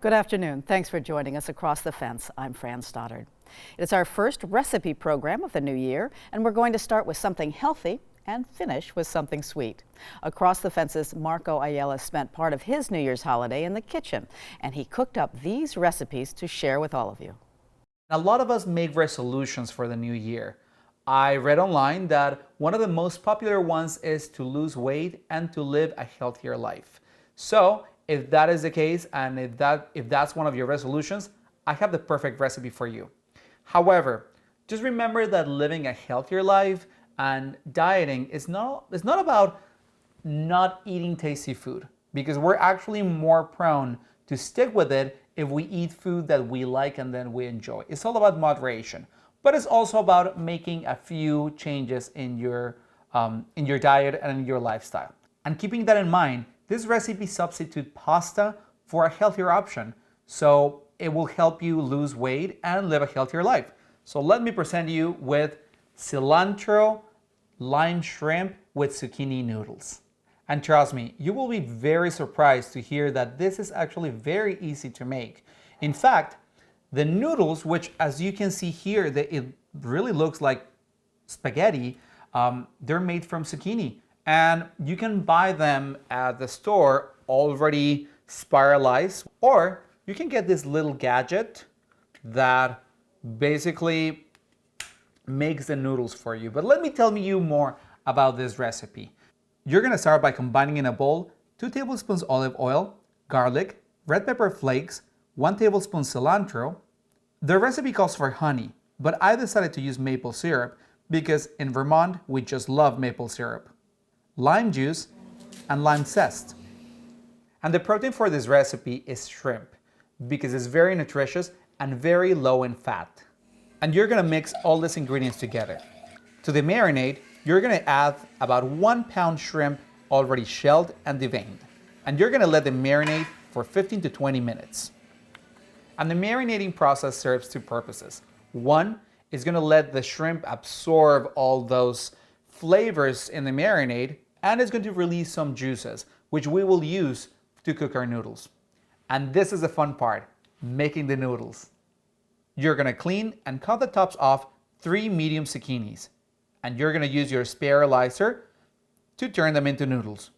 Good afternoon. Thanks for joining us across the fence. I'm Fran Stoddard. It's our first recipe program of the new year, and we're going to start with something healthy and finish with something sweet. Across the Fence's Marco Ayala spent part of his New Year's holiday in the kitchen, and he cooked up these recipes to share with all of you. A lot of us make resolutions for the new year. I read online that one of the most popular ones is to lose weight and to live a healthier life. So if that is the case, and if that's one of your resolutions, I have the perfect recipe for you. However, just remember that living a healthier life and dieting is not about not eating tasty food, because we're actually more prone to stick with it if we eat food that we like and then we enjoy. It's all about moderation, but it's also about making a few changes in your diet and in your lifestyle. And keeping that in mind, this recipe substitutes pasta for a healthier option, so it will help you lose weight and live a healthier life. So let me present you with cilantro lime shrimp with zucchini noodles. And trust me, you will be very surprised to hear that this is actually very easy to make. In fact, the noodles, which as you can see here, it really looks like spaghetti, they're made from zucchini. And you can buy them at the store already spiralized, or you can get this little gadget that basically makes the noodles for you. But let me tell you more about this recipe. You're gonna start by combining in a bowl 2 tablespoons olive oil, garlic, red pepper flakes, 1 tablespoon cilantro. The recipe calls for honey, but I decided to use maple syrup because in Vermont, we just love maple syrup. Lime juice and lime zest. And the protein for this recipe is shrimp because it's very nutritious and very low in fat. And you're gonna mix all these ingredients together. To the marinade, you're gonna add about 1 pound shrimp already shelled and deveined. And you're gonna let them marinate for 15 to 20 minutes. And the marinating process serves 2 purposes. One is gonna let the shrimp absorb all those flavors in the marinade, and it's going to release some juices, which we will use to cook our noodles. And this is the fun part, making the noodles. You're gonna clean and cut the tops off 3 medium zucchinis, and you're gonna use your spiralizer to turn them into noodles.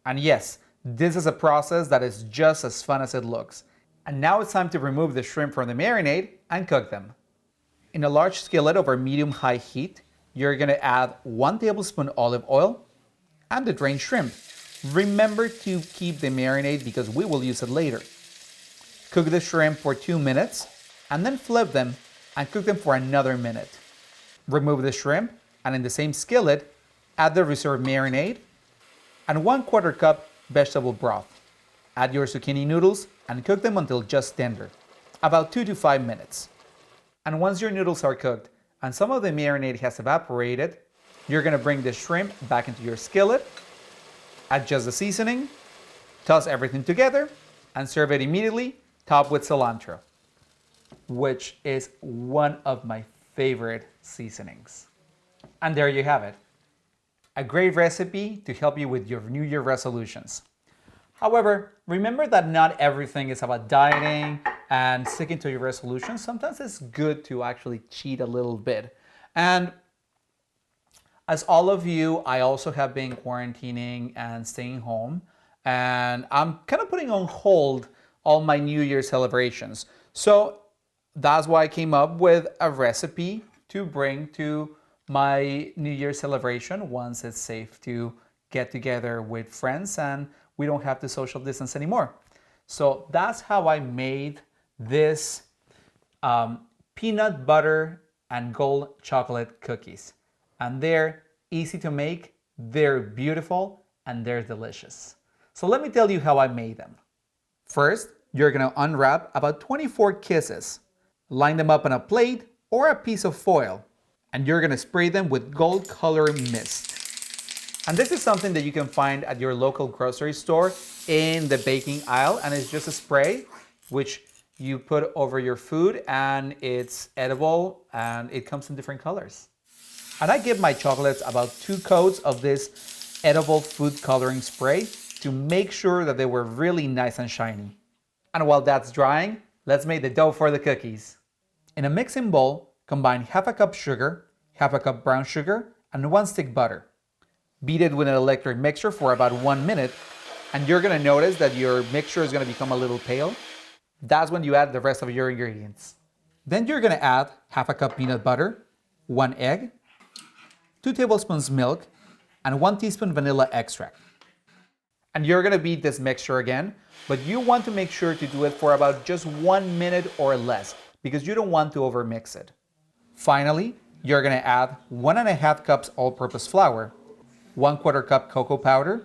And yes, this is a process that is just as fun as it looks. And now it's time to remove the shrimp from the marinade and cook them. In a large skillet over medium-high heat, you're gonna add 1 tablespoon olive oil and the drained shrimp. Remember to keep the marinade because we will use it later. Cook the shrimp for 2 minutes and then flip them and cook them for another minute. Remove the shrimp and in the same skillet, add the reserved marinade and 1/4 cup vegetable broth. Add your zucchini noodles and cook them until just tender, about 2 to 5 minutes. And once your noodles are cooked and some of the marinade has evaporated, you're gonna bring the shrimp back into your skillet, adjust the seasoning, toss everything together, and serve it immediately, topped with cilantro, which is one of my favorite seasonings. And there you have it. A great recipe to help you with your New Year resolutions. However, remember that not everything is about dieting and sticking to your resolutions. Sometimes it's good to actually cheat a little bit. And as all of you, I also have been quarantining and staying home, and I'm kind of putting on hold all my New Year celebrations. So that's why I came up with a recipe to bring to my New Year celebration once it's safe to get together with friends and we don't have to social distance anymore. So that's how I made this peanut butter and gold chocolate cookies. And they're easy to make, they're beautiful, and they're delicious. So let me tell you how I made them. First, you're gonna unwrap about 24 kisses. Line them up on a plate or a piece of foil, and you're gonna spray them with gold color mist. And this is something that you can find at your local grocery store in the baking aisle, and it's just a spray which you put over your food and it's edible and it comes in different colors. And I give my chocolates about 2 coats of this edible food coloring spray to make sure that they were really nice and shiny. And while that's drying, let's make the dough for the cookies. In a mixing bowl, combine half a cup sugar, half a cup brown sugar, and 1 stick butter. Beat it with an electric mixer for about 1 minute, and you're gonna notice that your mixture is gonna become a little pale. That's when you add the rest of your ingredients. Then you're gonna add half a cup peanut butter, 1 egg, 2 tablespoons milk, and 1 teaspoon vanilla extract. And you're gonna beat this mixture again, but you want to make sure to do it for about just 1 minute or less, because you don't want to overmix it. Finally, you're gonna add 1.5 cups all-purpose flour, 1/4 cup cocoa powder,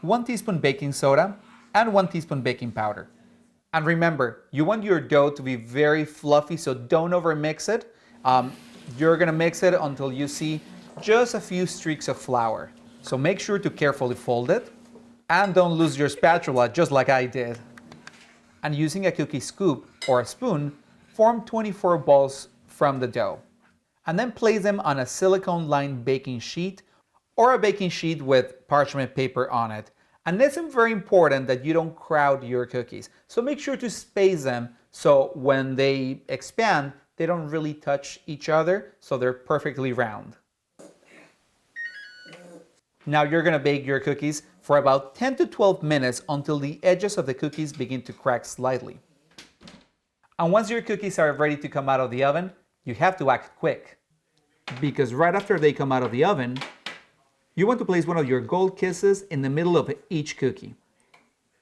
1 teaspoon baking soda, and 1 teaspoon baking powder. And remember, you want your dough to be very fluffy, so don't overmix it. You're gonna mix it until you see just a few streaks of flour. So make sure to carefully fold it, and don't lose your spatula just like I did. And using a cookie scoop or a spoon, form 24 balls from the dough. And then place them on a silicone-lined baking sheet or a baking sheet with parchment paper on it. And it's very important that you don't crowd your cookies. So make sure to space them so when they expand, they don't really touch each other, so they're perfectly round. Now you're gonna bake your cookies for about 10 to 12 minutes until the edges of the cookies begin to crack slightly. And once your cookies are ready to come out of the oven, you have to act quick. Because right after they come out of the oven, you want to place one of your gold kisses in the middle of each cookie.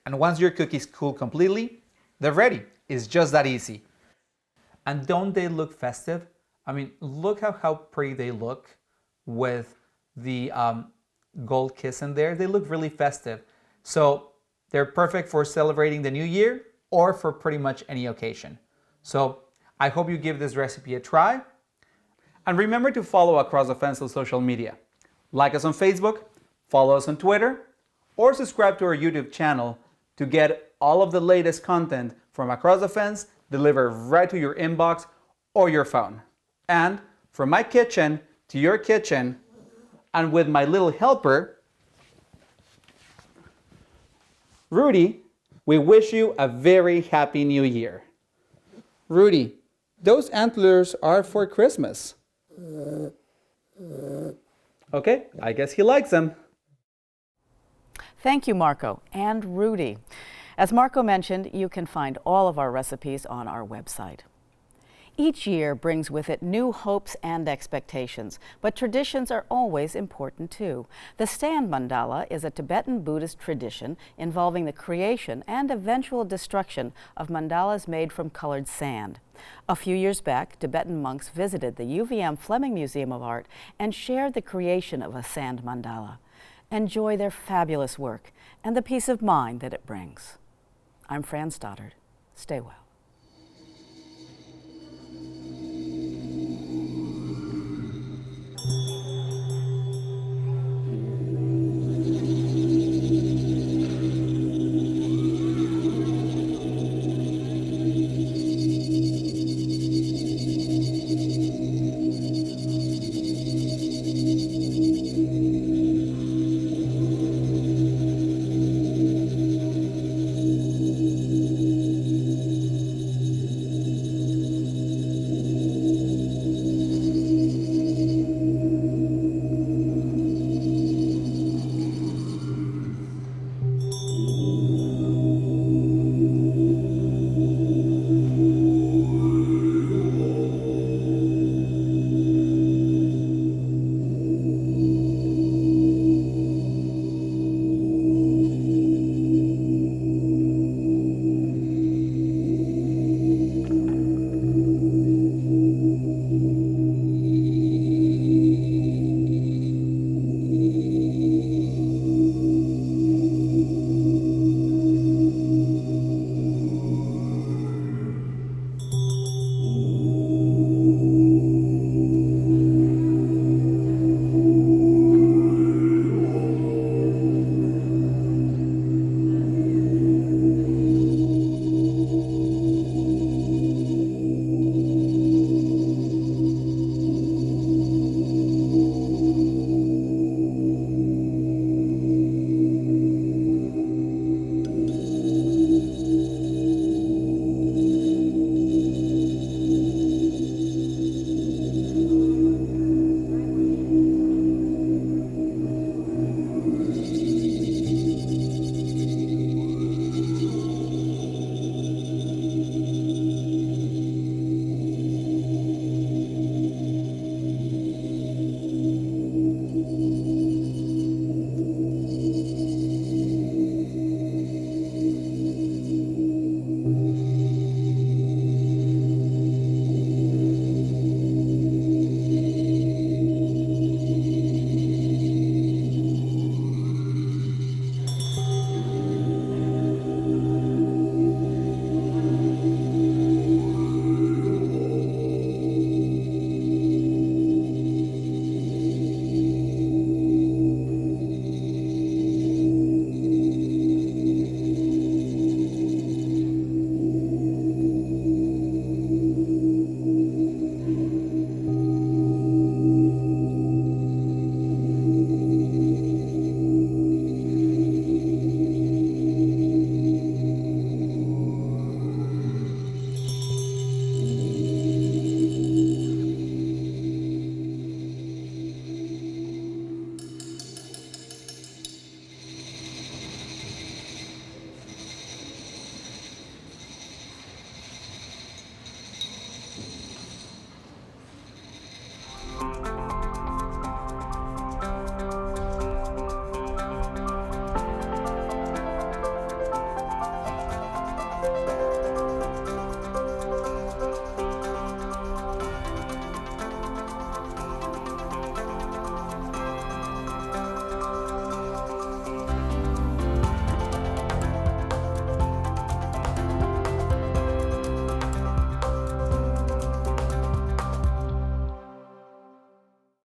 And once your cookies cool completely, they're ready. It's just that easy. And don't they look festive? I mean, look how pretty they look with the gold kiss in there. They look really festive. So they're perfect for celebrating the new year or for pretty much any occasion. So I hope you give this recipe a try. And remember to follow Across the Fence on social media. Like us on Facebook, follow us on Twitter, or subscribe to our YouTube channel to get all of the latest content from Across the Fence delivered right to your inbox or your phone. And from my kitchen to your kitchen, and with my little helper, Rudy, we wish you a very happy new year. Rudy, those antlers are for Christmas. Okay, I guess he likes them. Thank you, Marco and Rudy. As Marco mentioned, you can find all of our recipes on our website. Each year brings with it new hopes and expectations, but traditions are always important too. The stand mandala is a Tibetan Buddhist tradition involving the creation and eventual destruction of mandalas made from colored sand. A few years back, Tibetan monks visited the UVM Fleming Museum of Art and shared the creation of a sand mandala. Enjoy their fabulous work and the peace of mind that it brings. I'm Fran Stoddard. Stay well.